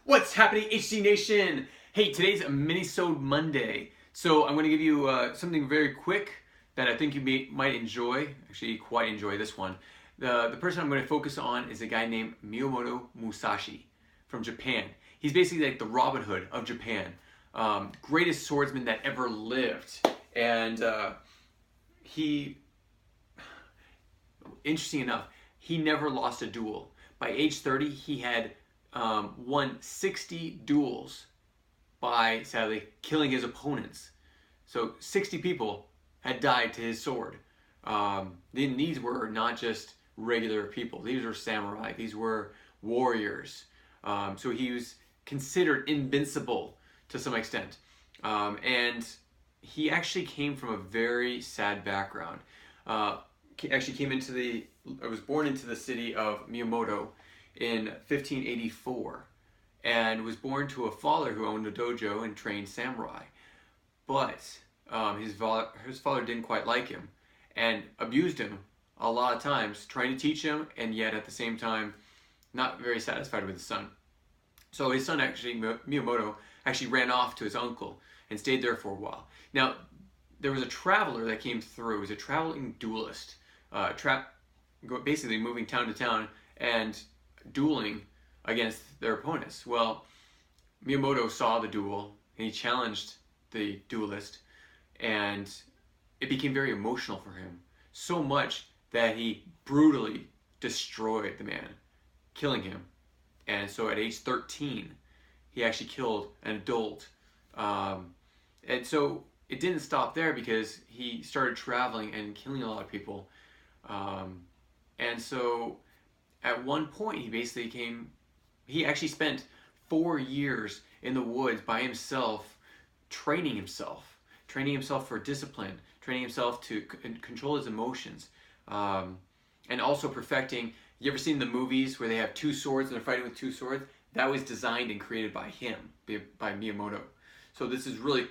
What's happening, HC Nation? Hey, today's a Mini-sode Monday, so I'm going to give you something very quick that I think you might enjoy. Actually, quite enjoy this one. The person I'm going to focus on is a guy named Miyomoto Musashi from Japan. He's basically like the Robin Hood of Japan, greatest swordsman that ever lived, and interesting enough, he never lost a duel. By age 30, he had won 60 duels by, sadly, killing his opponents. So 60 people had died to his sword. These were not just regular people. These were samurai. These were warriors. So he was considered invincible to some extent. And he actually came from a very sad background. Was born into the city of Miyomoto in 1584, and was born to a father who owned a dojo and trained samurai. But his father didn't quite like him and abused him a lot of times, trying to teach him, and yet at the same time not very satisfied with his son. So his son, actually, Miyamoto, actually ran off to his uncle and stayed there for a while. Now, there was a traveler that came through. He was a traveling duelist, basically moving town to town and dueling against their opponents. Well, Miyamoto saw the duel and he challenged the duelist, and it became very emotional for him. So much that he brutally destroyed the man, killing him. And so at age 13, he actually killed an adult. And so it didn't stop there, because he started traveling and killing a lot of people. And so at one point he actually spent 4 years in the woods by himself, training himself for discipline, training himself to control his emotions, and also perfecting. You ever seen the movies where they have two swords and they're fighting with two swords? That was designed and created by him, by Miyamoto. So this is really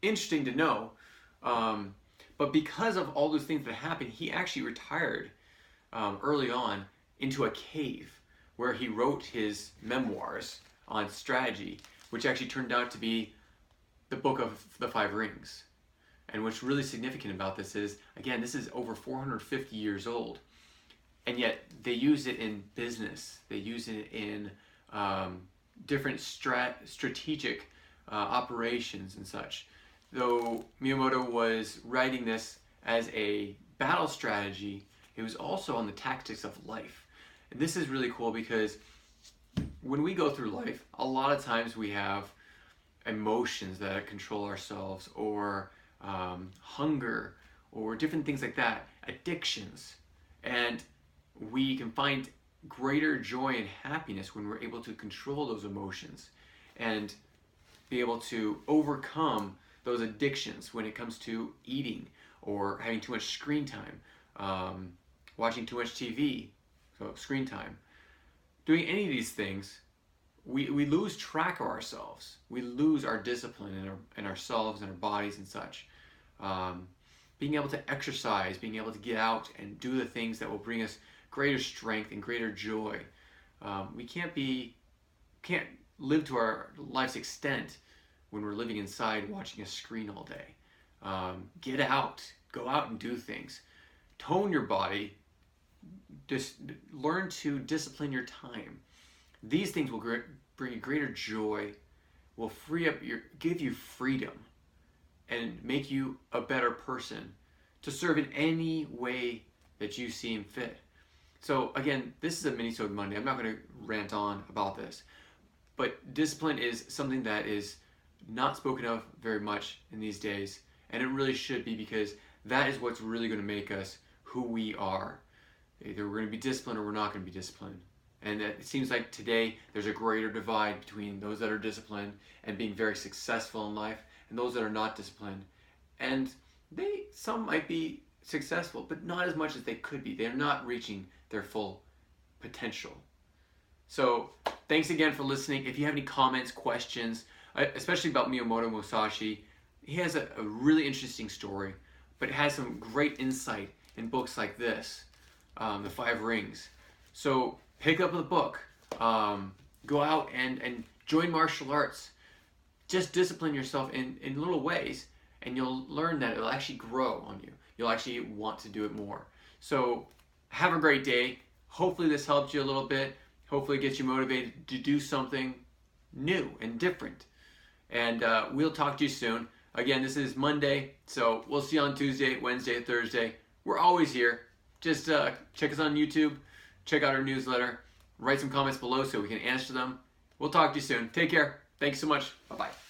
interesting to know. But because of all those things that happened, he actually retired early on into a cave where he wrote his memoirs on strategy, which actually turned out to be the book of the Five Rings. And what's really significant about this is, again, this is over 450 years old, and yet they use it in business. They use it in different strategic operations and such. Though Miyamoto was writing this as a battle strategy, it was also on the tactics of life. And this is really cool, because when we go through life, a lot of times we have emotions that control ourselves, or hunger, or different things like that, addictions. And we can find greater joy and happiness when we're able to control those emotions and be able to overcome those addictions when it comes to eating, or having too much screen time, watching too much TV, so screen time. Doing any of these things, we lose track of ourselves. We lose our discipline in ourselves and our bodies and such. Being able to exercise, being able to get out and do the things that will bring us greater strength and greater joy. We can't live to our life's extent when we're living inside watching a screen all day. Get out, go out and do things. Tone your body. Just learn to discipline your time. These things will bring you greater joy, will give you freedom, and make you a better person to serve in any way that you seem fit. So again, this is a Mini-sode Monday. I'm not going to rant on about this, but discipline is something that is not spoken of very much in these days, and it really should be, because that is what's really going to make us who we are. Either we're going to be disciplined or we're not going to be disciplined. And it seems like today there's a greater divide between those that are disciplined and being very successful in life, and those that are not disciplined. And some might be successful, but not as much as they could be. They're not reaching their full potential. So thanks again for listening. If you have any comments, questions, especially about Miyomoto Musashi, he has a really interesting story, but has some great insight in books like this, The Five Rings. So pick up the book, go out and Join martial arts. Just discipline yourself in little ways, and you'll learn that it'll actually grow on you. You'll actually want to do it more. So have a great day. Hopefully this helped you a little bit. Hopefully it gets you motivated to do something new and different. And we'll talk to you soon. Again, this is Monday, so we'll see you on Tuesday, Wednesday, Thursday. We're always here. Just check us on YouTube, check out our newsletter, write some comments below so we can answer them. We'll talk to you soon. Take care. Thanks so much. Bye-bye.